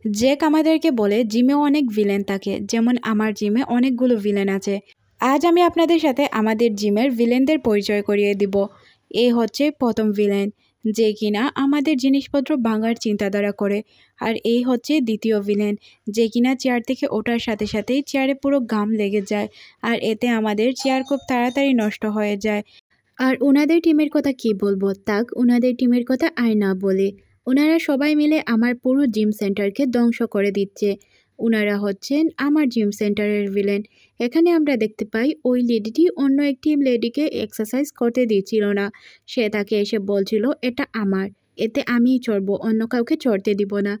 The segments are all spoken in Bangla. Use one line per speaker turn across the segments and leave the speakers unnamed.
জ্যাক আমাদেরকে বলে জিমে অনেক ভিলেন থাকে, যেমন আমার জিমে অনেকগুলো ভিলেন আছে। আজ আমি আপনাদের সাথে আমাদের জিমের ভিলেনদের পরিচয় করিয়ে দিব। এই হচ্ছে প্রথম ভিলেন, যে কিনা আমাদের জিনিসপত্র ভাঙার চিন্তাধারা করে। আর এই হচ্ছে দ্বিতীয় ভিলেন, যে কিনা চেয়ার থেকে ওঠার সাথে সাথেই চেয়ারে পুরো ঘাম লেগে যায়, আর এতে আমাদের চেয়ার খুব তাড়াতাড়ি নষ্ট হয়ে যায়। আর ওনাদের টিমের কথা কি বলবো, তাক ওনাদের টিমের কথা আর না বলে। ওনারা সবাই মিলে আমার পুরো জিম সেন্টারকে ধ্বংস করে দিচ্ছে। ওনারা হচ্ছেন আমার জিম সেন্টারের ভিলেন। এখানে আমরা দেখতে পাই ওই লেডিটি অন্য একটি লেডিকে এক্সারসাইজ করতে দিচ্ছিল না। সে তাকে এসে বলছিল এটা আমার, এতে আমিই চড়বো, অন্য কাউকে চড়তে দিব না।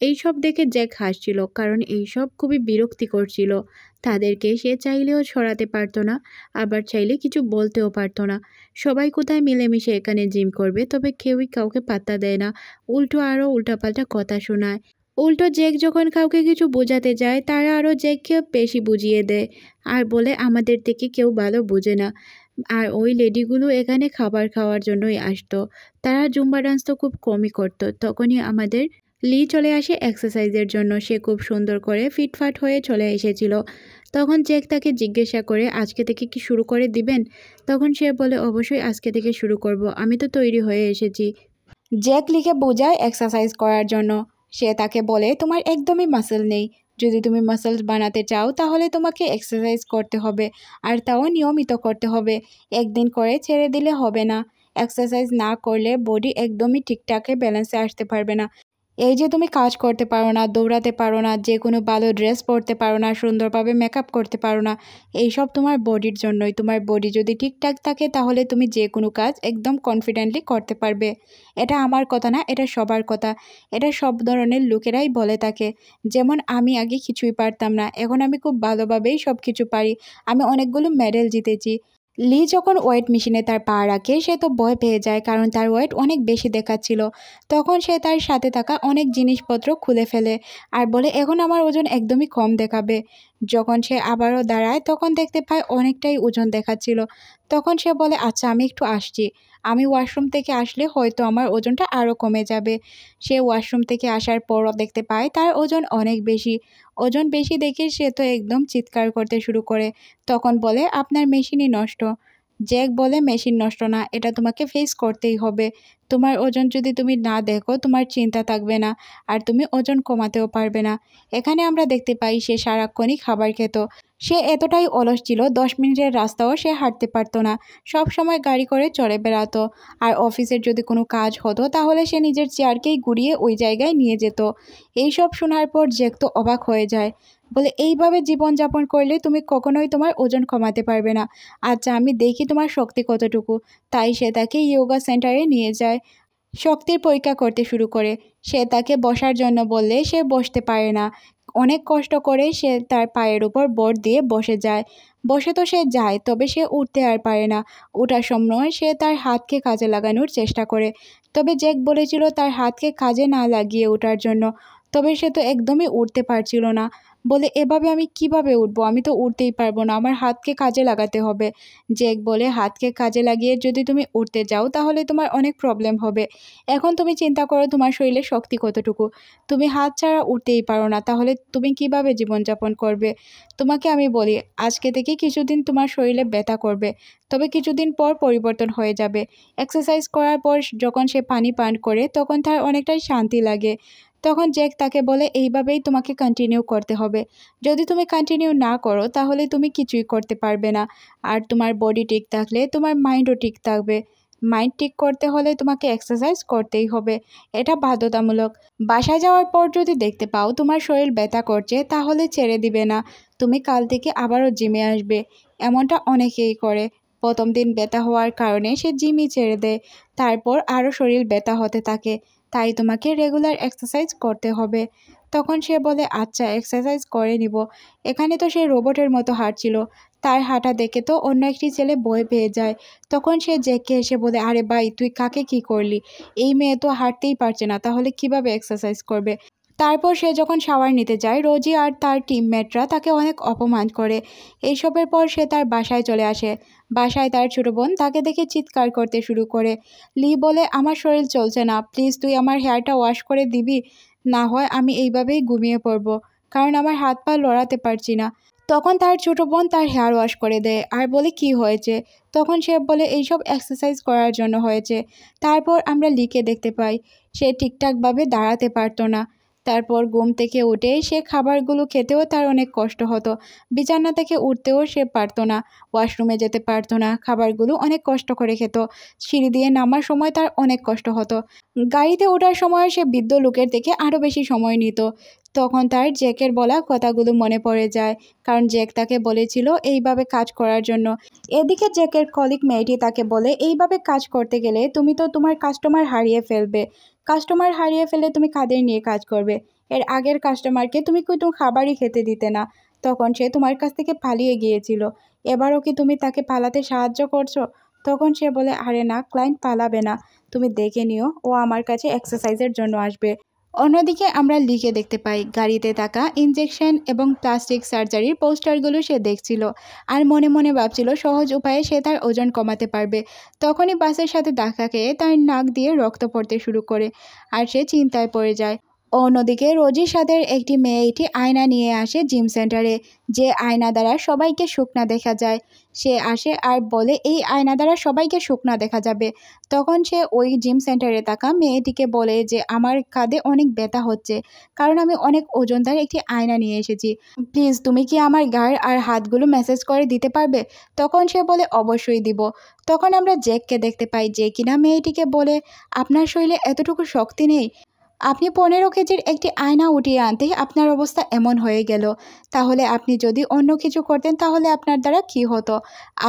এইসব দেখে জ্যাক হাসছিল, কারণ এইসব খুবই বিরক্তিকর ছিল। তাদেরকে সে চাইলেও সরাতে পারতো না, আবার চাইলে কিছু বলতেও পারতো না। সবাই কোথায় মিলেমিশে এখানে জিম করবে, তবে কেউই কাউকে পাত্তা দেয় না, উল্টো আরও উল্টাপাল্টা কথা শোনায়। উল্টো জ্যাক যখন কাউকে কিছু বোঝাতে যায়, তারা আরও জ্যাককে বেশি বুঝিয়ে দেয় আর বলে আমাদের থেকে কেউ ভালো বোঝে না। আর ওই লেডিগুলো এখানে খাবার খাওয়ার জন্যই আসতো। তারা জুম্বা ডান্স তো খুব কমই করতো। তখনই আমাদের লি চলে আসে এক্সারসাইজের জন্য। সে খুব সুন্দর করে ফিটফাট হয়ে চলে এসেছিল। তখন জ্যাক তাকে জিজ্ঞাসা করে আজকে থেকে কি শুরু করে দিবেন। তখন সে বলে অবশ্যই আজকে থেকে শুরু করব, আমি তো তৈরি হয়ে এসেছি। জ্যাক লিকে বোঝায় এক্সারসাইজ করার জন্য। সে তাকে বলে তোমার একদমই মাসেল নেই, যদি তুমি মাসেলস বানাতে চাও তাহলে তোমাকে এক্সারসাইজ করতে হবে, আর তাও নিয়মিত করতে হবে। একদিন করে ছেড়ে দিলে হবে না। এক্সারসাইজ না করলে বডি একদমই ঠিকঠাকে ব্যালেন্সে আসতে পারবে না। এই যে তুমি কাজ করতে পারো না, দৌড়াতে পারো না, যে কোনো ভালো ড্রেস পরতে পারো না, সুন্দরভাবে মেকআপ করতে পারো না, এইসব তোমার বডির জন্যই। তোমার বডি যদি ঠিকঠাক থাকে তাহলে তুমি যে কোনো কাজ একদম কনফিডেন্টলি করতে পারবে। এটা আমার কথা না, এটা সবার কথা। এটা সব ধরনের লোকেরাই বলে থাকে। যেমন আমি আগে কিছুই পারতাম না, এখন আমি খুব ভালোভাবেই সব কিছু পারি। আমি অনেকগুলো মেডেল জিতেছি। লি যখন ওয়েট মেশিনে তার পা রাখে, সে তো ভয় পেয়ে যায়, কারণ তার ওয়েট অনেক বেশি দেখাচ্ছিল। তখন সে তার সাথে থাকা অনেক জিনিসপত্র খুলে ফেলে আর বলে এখন আমার ওজন একদমই কম দেখাবে। যখন সে আবারও দাঁড়ায় তখন দেখতে পায় অনেকটাই ওজন দেখাচ্ছিল। তখন সে বলে আচ্ছা আমি একটু আসছি, আমি ওয়াশরুম থেকে আসলে হয়তো আমার ওজনটা আরও কমে যাবে। সে ওয়াশরুম থেকে আসার পরও দেখতে পায় তার ওজন অনেক বেশি। ওজন বেশি দেখে সে তো একদম চিৎকার করতে শুরু করে। তখন বলে আপনার মেশিনই নষ্ট। জ্যাক বলে মেশিন নষ্ট না, এটা তোমাকে ফেস করতেই হবে। তোমার ওজন যদি তুমি না দেখো তোমার চিন্তা থাকবে না, আর তুমি ওজন কমাতেও পারবে না। এখানে আমরা দেখতে পাই সে সারাক্ষণই খাবার খেত। সে এতটাই অলস ছিল 10 মিনিটের রাস্তাও সে হাঁটতে পারতো না। সব সময় গাড়ি করে চলে বেড়াতো। আর অফিসের যদি কোনো কাজ হতো তাহলে সে নিজের চেয়ারকেই ঘুরিয়ে ওই জায়গায় নিয়ে যেত। এইসব শোনার পর জ্যাক তো অবাক হয়ে যায়। বলে এইভাবে জীবনযাপন করলে তুমি কখনোই তোমার ওজন কমাতে পারবে না। আচ্ছা আমি দেখি তোমার শক্তি কতটুকু। তাই সে তাকে ইয়োগা সেন্টারে নিয়ে যায়। শক্তির পরীক্ষা করতে শুরু করে। সে তাকে বসার জন্য বললে সে বসতে পারে না। অনেক কষ্ট করে সে তার পায়ের উপর ভর দিয়ে বসে যায়। বসে তো সে যায়, তবে সে উঠতে আর পারে না। ওঠার সময় সে তার হাতকে কাজে লাগানোর চেষ্টা করে। তবে জ্যাক বলেছিল তার হাতকে কাজে না লাগিয়ে ওঠার জন্য। তবে সে তো একদমই উঠতে পারছিল না। বলে এভাবে আমি কিভাবে উঠবো, আমি তো উঠতেই পারবো না, আমার হাতকে কাজে লাগাতে হবে। জ্যাক বলে হাতকে কাজে লাগিয়ে যদি তুমি উঠতে যাও তাহলে তোমার অনেক প্রবলেম হবে। এখন তুমি চিন্তা করো তোমার শরীরে শক্তি কতটুকু। তুমি হাত ছাড়া উঠতেই পারো না, তাহলে তুমি কিভাবে জীবনযাপন করবে। তোমাকে আমি বলি আজকে থেকে কিছুদিন তোমার শরীরে ব্যথা করবে, তবে কিছুদিন পর পরিবর্তন হয়ে যাবে। এক্সারসাইজ করার পর যখন সে পানি পান করে তখন তার অনেকটাই শান্তি লাগে। তখন জ্যাক তাকে বলে এইভাবেই তোমাকে কন্টিনিউ করতে হবে। যদি তুমি কন্টিনিউ না করো তাহলে তুমি কিছুই করতে পারবে না। আর তোমার বডি ঠিক থাকলে তোমার মাইন্ডও ঠিক থাকবে। মাইন্ড ঠিক করতে হলে তোমাকে এক্সারসাইজ করতেই হবে, এটা বাধ্যতামূলক। বাসায় যাওয়ার পর যদি দেখতে পাও তোমার শরীর ব্যথা করছে তাহলে ছেড়ে দিবে না, তুমি কাল থেকে আবারও জিমে আসবে। এমনটা অনেকেই করে। প্রথম দিন ব্যথা হওয়ার কারণে সে জিমই ছেড়ে দেয়, তারপর আরও শরীর ব্যথা হতে থাকে। তাই তোমাকে রেগুলার এক্সারসাইজ করতে হবে। তখন সে বলে আচ্ছা এক্সারসাইজ করে নিব। এখানে তো সে রোবটের মতো হাঁটছিল। তার হাঁটা দেখে তো অন্য একটি ছেলে ভয় পেয়ে যায়। তখন সে জ্যাককে এসে বলে আরে ভাই তুই কাকে কি করলি, এই মেয়ে তো হাঁটতেই পারছে না, তাহলে কিভাবে এক্সারসাইজ করবে। তারপর সে যখন শাওয়ার নিতে যায় রোজি আর তার টিমমেটরা তাকে অনেক অপমান করে। এইসবের পর সে তার বাসায় চলে আসে। বাসায় তার ছোটো বোন তাকে দেখে চিৎকার করতে শুরু করে। লি বলে আমার শরীর চলছে না, প্লিজ তুই আমার হেয়ারটা ওয়াশ করে দিবি। না হয় আমি এইভাবেই ঘুমিয়ে পড়ব, কারণ আমার হাত পা লড়াতে পারছি না। তখন তার ছোট বোন তার হেয়ার ওয়াশ করে দেয় আর বলে কি হয়েছে। তখন সে বলে এইসব এক্সারসাইজ করার জন্য হয়েছে। তারপর আমরা লিকে দেখতে পাই সে ঠিকঠাকভাবে দাঁড়াতে পারতো না। তারপর ঘুম থেকে উঠে সে খাবারগুলো খেতেও তার অনেক কষ্ট হতো। বিছানা থেকে উঠতেও সে পারতো না, ওয়াশরুমে যেতে পারতো না, খাবারগুলো অনেক কষ্ট করে খেত। সিঁড়ি দিয়ে নামার সময় তার অনেক কষ্ট হতো। গাড়িতে ওঠার সময় সে বৃদ্ধ লোকের থেকে আরও বেশি সময় নিত। তখন তার জ্যাকের বলা কথাগুলো মনে পড়ে যায়, কারণ জ্যাক তাকে বলেছিল এইভাবে কাজ করার জন্য। এদিকে জ্যাকের কলিগ মেয়েটি তাকে বলে এইভাবে কাজ করতে গেলে তুমি তো তোমার কাস্টমার হারিয়ে ফেলবে। কাস্টমার হারিয়ে ফেলে তুমি কাদের নিয়ে কাজ করবে? এর আগের কাস্টমারকে তুমি কোনো খাবারই খেতে দিতে না, তখন সে তোমার কাছ থেকে পালিয়ে গিয়েছিল। এবারও কি তুমি তাকে পালাতে সাহায্য করছো? তখন সে বলে আরে না, ক্লায়েন্ট পালাবে না, তুমি দেখে নিও, ও আমার কাছে এক্সারসাইজের জন্য আসবে। অন্যদিকে আমরা লিখে দেখতে পাই গাড়িতে থাকা ইনজেকশন এবং প্লাস্টিক সার্জারির পোস্টারগুলো সে দেখছিল আর মনে মনে ভাবছিল সহজ উপায়ে সে তার ওজন কমাতে পারবে। তখনই বাসের সাথে ধাক্কা খেয়ে তার নাক দিয়ে রক্ত পড়তে শুরু করে আর সে চিন্তায় পড়ে যায়। অন্যদিকে রোজির সাথে একটি মেয়ে একটি আয়না নিয়ে আসে জিম সেন্টারে, যে আয়না দ্বারা সবাইকে শুকনা দেখা যায়। সে আসে আর বলে এই আয়না দ্বারা সবাইকে শুকনা দেখা যাবে। তখন সে ওই জিম সেন্টারে থাকা মেয়েটিকে বলে যে আমার কাঁধে অনেক ব্যথা হচ্ছে, কারণ আমি অনেক ওজনদার একটি আয়না নিয়ে এসেছি। প্লিজ তুমি কি আমার গাড় আর হাতগুলো ম্যাসেজ করে দিতে পারবে? তখন সে বলে অবশ্যই দিব। তখন আমরা জ্যাককে দেখতে পাই যে কিনা মেয়েটিকে বলে আপনার শরীরে এতটুকু শক্তি নেই, আপনি 15 কেজির একটি আয়না উঠিয়ে আনতেই আপনার অবস্থা এমন হয়ে গেল। তাহলে আপনি যদি অন্য কিছু করতেন তাহলে আপনার দ্বারা কী হতো?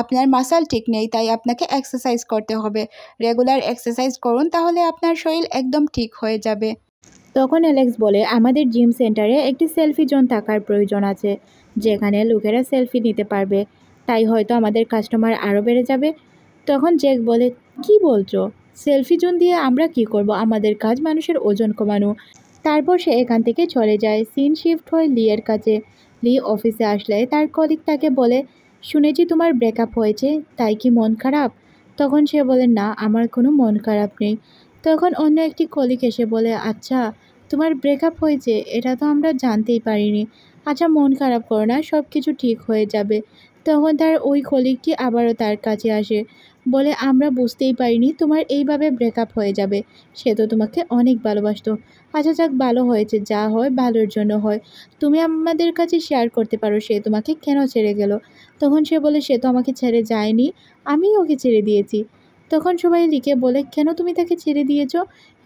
আপনার মাসল ঠিক নেই, তাই আপনাকে এক্সারসাইজ করতে হবে। রেগুলার এক্সারসাইজ করুন, তাহলে আপনার শরীর একদম ঠিক হয়ে যাবে। তখন অ্যালেক্স বলে আমাদের জিম সেন্টারে একটি সেলফি জোন থাকার প্রয়োজন আছে, যেখানে লোকেরা সেলফি নিতে পারবে, তাই হয়তো আমাদের কাস্টমার আরও বেড়ে যাবে। তখন জ্যাক বলে কি বলছো? সেলফি জোন দিয়ে আমরা কি করব? আমাদের কাজ মানুষের ওজন কমানো। তারপর সে এখান থেকে চলে যায়। সিন শিফট হয় লিয়ের কাছে। লি অফিসে আসলে তার কলিগ তাকে বলে শুনেছি তোমার ব্রেকআপ হয়েছে, তাই কি মন খারাপ? তখন সে বলে না, আমার কোনো মন খারাপ নেই। তখন অন্য একটি কলিগ এসে বলে আচ্ছা, তোমার ব্রেকআপ হয়েছে, এটা তো আমরা জানতেই পারিনি। আচ্ছা মন খারাপ করো না, সব কিছু ঠিক হয়ে যাবে। তখন তার ওই কলিগটি আবারও তার কাছে আসে, বলে আমরা বুঝতেই পারিনি তোমার এইভাবে ব্রেকআপ হয়ে যাবে, সে তো তোমাকে অনেক ভালোবাসতো। আচ্ছা যাক, ভালো হয়েছে, যা হয় ভালোর জন্য হয়। তুমি আমাদের কাছে শেয়ার করতে পারো সে তোমাকে কেন ছেড়ে গেল? তখন সে বলে সে তো আমাকে ছেড়ে যায়নি, আমিই ওকে ছেড়ে দিয়েছি। তখন সবাই লিখে বলে কেন তুমি তাকে ছেড়ে দিয়েছ?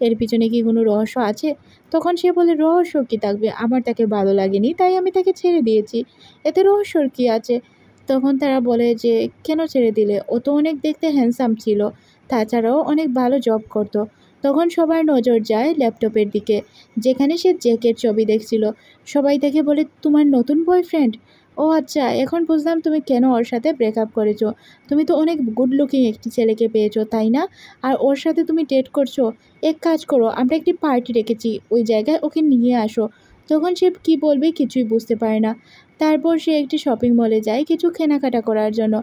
এর পিছনে কি কোনো রহস্য আছে? তখন সে বলে রহস্য কি থাকবে, আমার তাকে ভালো লাগেনি তাই আমি তাকে ছেড়ে দিয়েছি, এতে রহস্যর কি আছে? তখন তারা বলে যে কেন ছেড়ে দিলে, ও তো অনেক দেখতে হ্যান্ডসাম ছিল, তাছাড়াও অনেক ভালো জব করতো। তখন সবার নজর যায় ল্যাপটপের দিকে, যেখানে সে জ্যাকের ছবি দেখছিল। সবাই দেখে বলে তোমার নতুন বয়ফ্রেন্ড? ও আচ্ছা, এখন বুঝলাম তুমি কেন ওর সাথে ব্রেকআপ করেছো। তুমি তো অনেক গুড লুকিং একটি ছেলেকে পেয়েছো, তাই না? আর ওর সাথে তুমি ডেট করছো। এক কাজ করো, আমরা একটি পার্টি রেখেছি, ওই জায়গায় ওকে নিয়ে আসো। তখন সে কি বলবে কিছুই বুঝতে পারে না। তারপর সে একটি শপিং মলে যায় কিছু কেনাকাটা করার জন্য।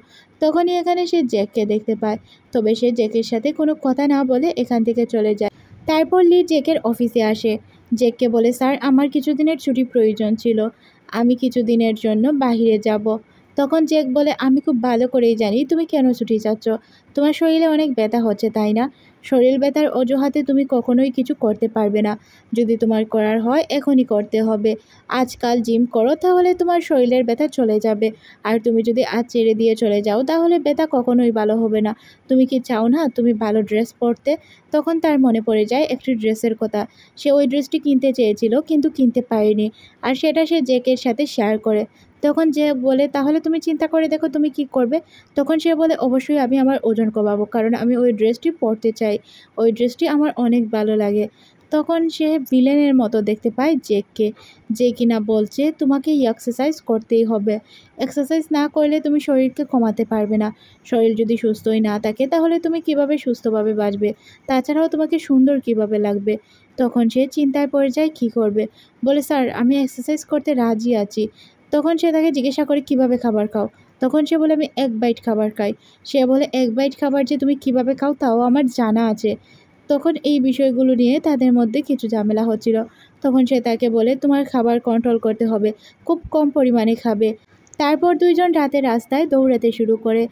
তখনই এখানে সে জ্যাককে দেখতে পায়, তবে সে জ্যাকের সাথে কোনো কথা না বলে এখান থেকে চলে যায়। তারপর লি জ্যাকের অফিসে আসে। জ্যাককে বলে স্যার, আমার কিছুদিনের ছুটি প্রয়োজন ছিল, আমি কিছুদিনের জন্য বাইরে যাব। তখন জ্যাক বলে আমি খুব ভালো করেই জানি তুমি কেন ছুটি চাচ্ছ, তোমার শরীরে অনেক ব্যথা হচ্ছে তাই না? শরীর ব্যথার অজুহাতে তুমি কখনোই কিছু করতে পারবে না। যদি তোমার করার হয় এখনই করতে হবে। আজকাল জিম করো, তাহলে তোমার শরীরের ব্যথা চলে যাবে। আর তুমি যদি আজ ছেড়ে দিয়ে চলে যাও তাহলে ব্যথা কখনোই ভালো হবে না। তুমি কি চাও না তুমি ভালো ড্রেস পরতে? তখন তার মনে পড়ে যায় একটি ড্রেসের কথা। সে ওই ড্রেসটি কিনতে চেয়েছিল কিন্তু কিনতে পারেনি, আর সেটা সে জ্যাকের সাথে শেয়ার করে। তখন জ্যাক বলে তাহলে তুমি চিন্তা করে দেখো তুমি কি করবে। তখন সে বলে অবশ্যই আমি আমার ওজন কমাবো, কারণ আমি ওই ড্রেসটি পরতে চাই, ওই ড্রেসটি আমার অনেক ভালো লাগে। তখন সে ভিলেনের মতো দেখতে পায় জ্যাককে, যে কিনা বলছে তোমাকে এক্সারসাইজ করতেই হবে, এক্সারসাইজ না করলে তুমি শরীরকে কমাতে পারবে না। শরীর যদি সুস্থই না থাকে তাহলে তুমি কিভাবে সুস্থভাবে বাঁচবে? তাছাড়াও তোমাকে সুন্দর কিভাবে লাগবে? তখন সে চিন্তায় পড়ে যায় কী করবে। বলে স্যার, আমি এক্সারসাইজ করতে রাজি আছি। তখন সে তাকে জিজ্ঞাসা করে কিভাবে খাবার খাও। তখন সে বলে আমি 1 বাইট খাবার খাই। সে বলে 1 বাইট খাবার যে তুমি কিভাবে খাও তাও আমার জানা আছে। তখন এই বিষয়গুলো নিয়ে তাদের মধ্যে কিছু ঝামেলা হচ্ছিল। তখন সে তাকে বলে তোমার খাবার কন্ট্রোল করতে হবে, খুব কম পরিমাণে খাবে। তারপর দুইজন রাতে রাস্তায় দৌড়াতে শুরু করে।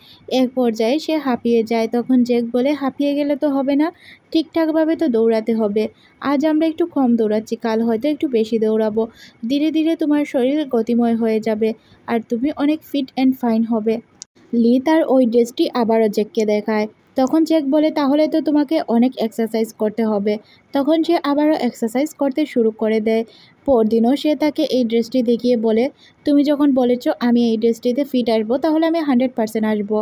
এক পর্যায়ে সে হাঁপিয়ে যায়। তখন জ্যাক বলে হাঁপিয়ে গেলে তো হবে না, ঠিকঠাকভাবে তো দৌড়াতে হবে। আজ আমরা একটু কম দৌড়াচ্ছি, কাল হয়তো একটু বেশি দৌড়াবো। ধীরে ধীরে তোমার শরীর গতিময় হয়ে যাবে আর তুমি অনেক ফিট অ্যান্ড ফাইন হবে। লি তার ওই ড্রেসটি আবারও জ্যাককে দেখায়। তখন জ্যাক বলে তাহলে তো তোমাকে অনেক এক্সারসাইজ করতে হবে। তখন সে আবারও এক্সারসাইজ করতে শুরু করে দেয়। পরদিনও সে তাকে এই ড্রেসটি দেখিয়ে বলে তুমি যখন বলেছ আমি এই ড্রেসটিতে ফিট আসবো, তাহলে আমি 100% আসবো।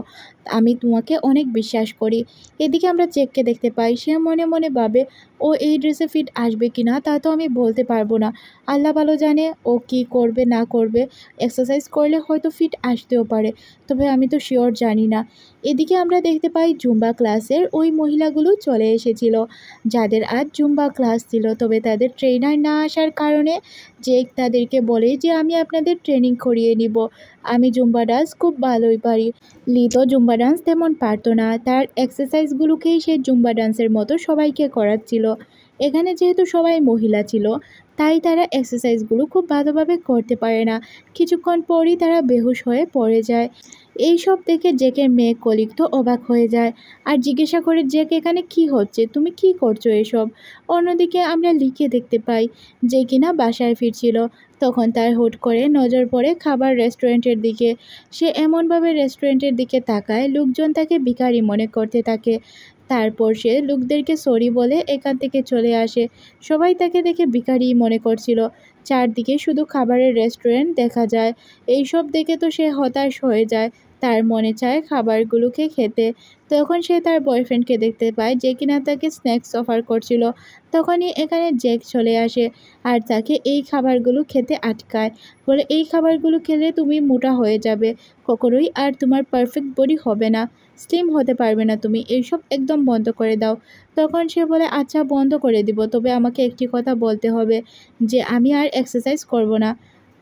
আমি তোমাকে অনেক বিশ্বাস করি। এদিকে আমরা জ্যাককে দেখতে পাই, সে মনে মনে ভাবে ও এই ড্রেসে ফিট আসবে কি না তা তো আমি বলতে পারবো না। আল্লাহ ভালো জানে ও কি করবে না করবে। এক্সারসাইজ করলে হয়তো ফিট আসতেও পারে, তবে আমি তো শিওর জানি না। এদিকে আমরা দেখতে পাই জুম্বা ক্লাসের ওই মহিলাগুলো চলে এসেছিল, যাদের আজ জুম্বা ক্লাস ছিল। তবে তাদের ট্রেনার না আসার কারণে জ্যাক তাদেরকে বলে যে আমি আপনাদের ট্রেনিং করিয়ে নিব, আমি জুম্বা ডান্স খুব ভালোই পারি। লি তো জুম্বা ডান্স তেমন পারতো না, তার এক্সারসাইজগুলোকেই সে জুম্বা ডান্সের মতো সবাইকে করাচ্ছিল। এখানে যেহেতু সবাই মহিলা ছিল, তাই তারা এক্সারসাইজগুলো খুব ভালোভাবে করতে পারে না। কিছুক্ষণ পরই তারা বেহুশ হয়ে পড়ে যায়। এই সব দেখে জ্যাকের মেয়ে কলিগ তো অবাক হয়ে যায় আর জিজ্ঞাসা করে জ্যাক এখানে কি হচ্ছে, তুমি কি করছো এসব। অন্যদিকে আমরা লিকে দেখতে পাই যে কিনা বাসায় ফিরছিল। তখন তার হুট করে নজর পড়ে খাবার রেস্টুরেন্টের দিকে। সে এমনভাবে রেস্টুরেন্টের দিকে তাকায় লোকজন তাকে ভিখারি মনে করতে থাকে। তারপর সে লোকদেরকে সরি বলে এখান থেকে চলে আসে। সবাই তাকে দেখে ভিখারি মনে করছিল। চারদিকে শুধু খাবারের রেস্টুরেন্ট দেখা যায়। এইসব দেখে তো সে হতাশ হয়ে যায়, তার মনে চায় খাবারগুলোকে খেতে। তখন সে তার বয়ফ্রেন্ডকে দেখতে পায় যে কিনা তাকে স্ন্যাক্স অফার করছিল। তখনই এখানে জ্যাক চলে আসে আর তাকে এই খাবারগুলো খেতে আটকায়, বলে এই খাবারগুলো খেলে তুমি মোটা হয়ে যাবে, কখনোই আর তোমার পারফেক্ট বডি হবে না, স্লিম হতে পারবে না তুমি, এইসব একদম বন্ধ করে দাও। তখন সে বলে আচ্ছা বন্ধ করে দিব, তবে আমাকে একটি কথা বলতে হবে যে আমি আর এক্সারসাইজ করব না।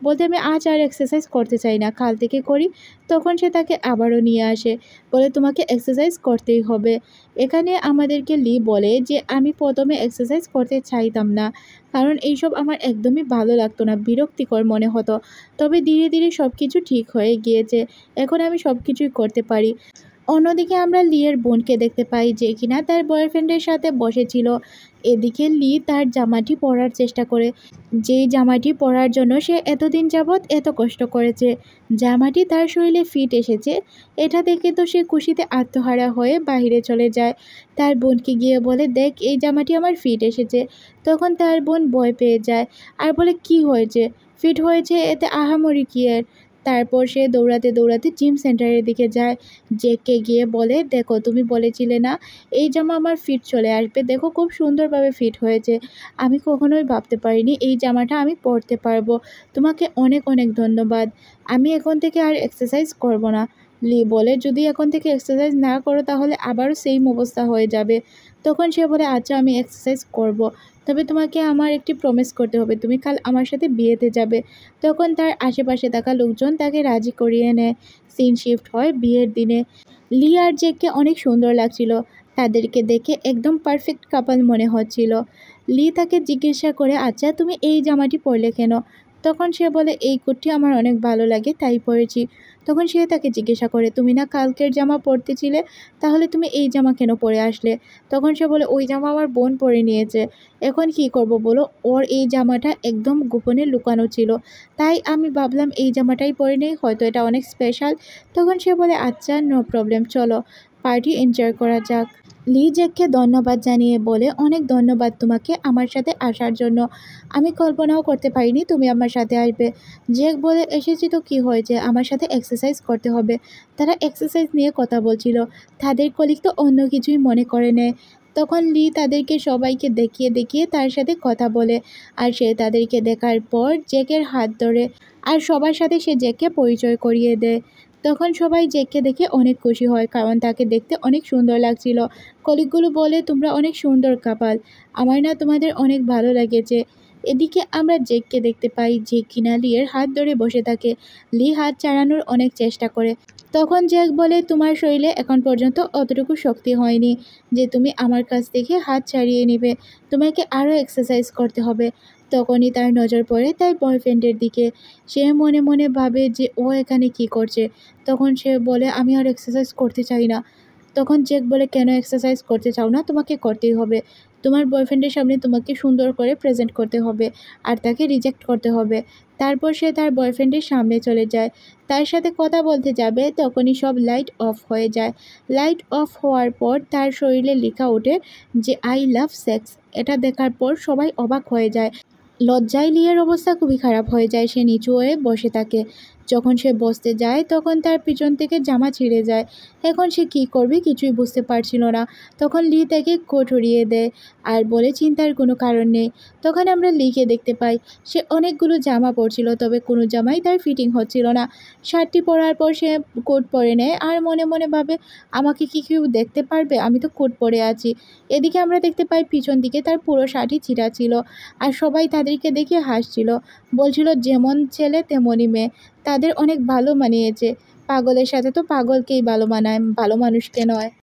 বলতে আমি আজ আর এক্সারসাইজ করতে চাই না, কাল থেকে করি। তখন সে তাকে আবারও নিয়ে আসে, বলে তোমাকে এক্সারসাইজ করতেই হবে। এখানে আমাদেরকে লি বলে যে আমি প্রথমে এক্সারসাইজ করতে চাইতাম না, কারণ এইসব আমার একদমই ভালো লাগতো না, বিরক্তিকর মনে হতো। তবে ধীরে ধীরে সব কিছু ঠিক হয়ে গিয়েছে, এখন আমি সব কিছুই করতে পারি। অন্যদিকে আমরা লিয়ের বোনকে দেখতে পাই যে কিনা তার বয়ফ্রেন্ডের সাথে বসেছিল। এদিকে লি তার জামাটি পরার চেষ্টা করে, যেই জামাটি পরার জন্য সে এতদিন যাবৎ এত কষ্ট করেছে। জামাটি তার শরীরে ফিট এসেছে, এটা দেখে তো সে খুশিতে আত্মহারা হয়ে বাইরে চলে যায়। তার বোনকে গিয়ে বলে দেখ এই জামাটি আমার ফিট এসেছে। তখন তার বোন ভয় পেয়ে যায় আর বলে কি হয়েছে, ফিট হয়েছে এতে আহামরি কি এর। তারপর সে দৌড়াতে দৌড়াতে জিম সেন্টারের দিকে যায়। জ্যাককে গিয়ে বলে দেখো তুমি বলেছিলে না এই জামা আমার ফিট চলে আসবে, দেখো খুব সুন্দরভাবে ফিট হয়েছে। আমি কখনোই ভাবতে পারিনি এই জামাটা আমি পরতে পারবো, তোমাকে অনেক অনেক ধন্যবাদ। আমি এখন থেকে আর এক্সারসাইজ করব না। লি বলে যদি এখন থেকে এক্সারসাইজ না করো তাহলে আবারও সেম অবস্থা হয়ে যাবে। তখন সে বলে আচ্ছা আমি এক্সারসাইজ করব, তবে তোমাকে আমার একটি প্রমিস করতে হবে, তুমি কাল আমার সাথে বিয়েতে যাবে। তখন তার আশেপাশে থাকা লোকজন তাকে রাজি করিয়ে নেয়। সিন শিফট হয় বিয়ের দিনে। লি আর জ্যাককে অনেক সুন্দর লাগছিল, তাদেরকে দেখে একদম পারফেক্ট কাপল মনে হচ্ছিল। লি তাকে জিজ্ঞাসা করে আচ্ছা তুমি এই জামাটি পরলে কেন। তখন সে বলে এই কোটটি আমার অনেক ভালো লাগে তাই পরেছি। তখন সে তাকে জিজ্ঞাসা করে তুমি না কালকের জামা পরতেছিলে, তাহলে তুমি এই জামা কেন পরে আসলে। তখন সে বলে ওই জামা আমার বোন পরে নিয়েছে, এখন কি করব বলো, ওর এই জামাটা একদম গোপনে লুকানো ছিল, তাই আমি ভাবলাম এই জামাটাই পরে নেই, হয়তো এটা অনেক স্পেশাল। তখন সে বলে আচ্ছা নো প্রবলেম, চলো পার্টি এনজয় করা যাক। লি জ্যাককে ধন্যবাদ জানিয়ে বলে অনেক ধন্যবাদ তোমাকে আমার সাথে আসার জন্য, আমি কল্পনাও করতে পারিনি তুমি আমার সাথে আসবে। জ্যাক বলে এসেছি তো কি হয়েছে, আমার সাথে এক্সারসাইজ করতে হবে। তারা এক্সারসাইজ নিয়ে কথা বলছিল, তাদের কলিগ তো অন্য কিছুই মনে করে নেয়। তখন লি তাদেরকে সবাইকে দেখিয়ে দেখিয়ে তার সাথে কথা বলে, আর সে তাদেরকে দেখার পর জ্যাকের হাত ধরে আর সবার সাথে সে জ্যাককে পরিচয় করিয়ে দেয়। তখন সবাই জ্যাককে দেখে অনেক খুশি হয়, কারণ তাকে দেখতে অনেক সুন্দর লাগছিল। কলিগগুলো বলে তোমরা অনেক সুন্দর কাপাল, আমার না তোমাদের অনেক ভালো লেগেছে। এদিকে আমরা জেককে দেখতে পাই যে কিনা লিয়ের হাত ধরে বসে থাকে। লি হাত ছাড়ানোর অনেক চেষ্টা করে। তখন জ্যাক বলে, তোমার শরীরে এখন পর্যন্ত অতটুকু শক্তি হয়নি যে তুমি আমার কাছ থেকে হাত ছাড়িয়ে নেবে, তোমাকে আরও এক্সারসাইজ করতে হবে। তখনই তার নজর পড়ে তার বয়ফ্রেন্ডের দিকে। সে মনে মনে ভাবে যে ও এখানে কি করছে। তখন সে বলে, আমি আর এক্সারসাইজ করতে চাই না। তখন জ্যাক বলে, কেন এক্সারসাইজ করতে চাও না? তোমাকে করতেই হবে। তোমার বয়ফ্রেন্ডের সামনে তোমাকে সুন্দর করে প্রেজেন্ট করতে হবে আর তাকে রিজেক্ট করতে হবে। তারপর সে তার বয়ফ্রেন্ডের সামনে চলে যায়, তার সাথে কথা বলতে যাবে, তখনই সব লাইট অফ হয়ে যায়। লাইট অফ হওয়ার পর তার শরীরে লেখা ওঠে যে আই লাভ সেক্স। এটা দেখার পর সবাই অবাক হয়ে যায়। লজ্জায় লিয়ের অবস্থা খুবই খারাপ হয়ে যায়। সে নিচু হয়ে বসে থাকে। যখন সে বসতে যায় তখন তার পিছন থেকে জামা ছিঁড়ে যায়। এখন সে কী করবে কিছুই বুঝতে পারছিল না। তখন লি তাকে কোট উড়িয়ে দেয় আর বলে, চিন্তার কোনো কারণ নেই। তখন আমরা লিকে দেখতে পাই সে অনেকগুলো জামা পরছিল, তবে কোনো জামাই তার ফিটিং হচ্ছিল না। শার্টটি পরার পর সে কোট পরে নেয় আর মনে মনে ভাবে, আমাকে কি কেউ দেখতে পারবে? আমি তো কোট পরে আছি। এদিকে আমরা দেখতে পাই পিছন দিকে তার পুরো শার্টই ছিঁড়া ছিল আর সবাই তাদেরকে দেখে হাসছিল, বলছিল যেমন ছেলে তেমনই মেয়ে, তাদের অনেক ভালো মানিয়েছে। পাগলের সাথে তো পাগলকেই ভালো মানায়, ভালো মানুষকে নয়।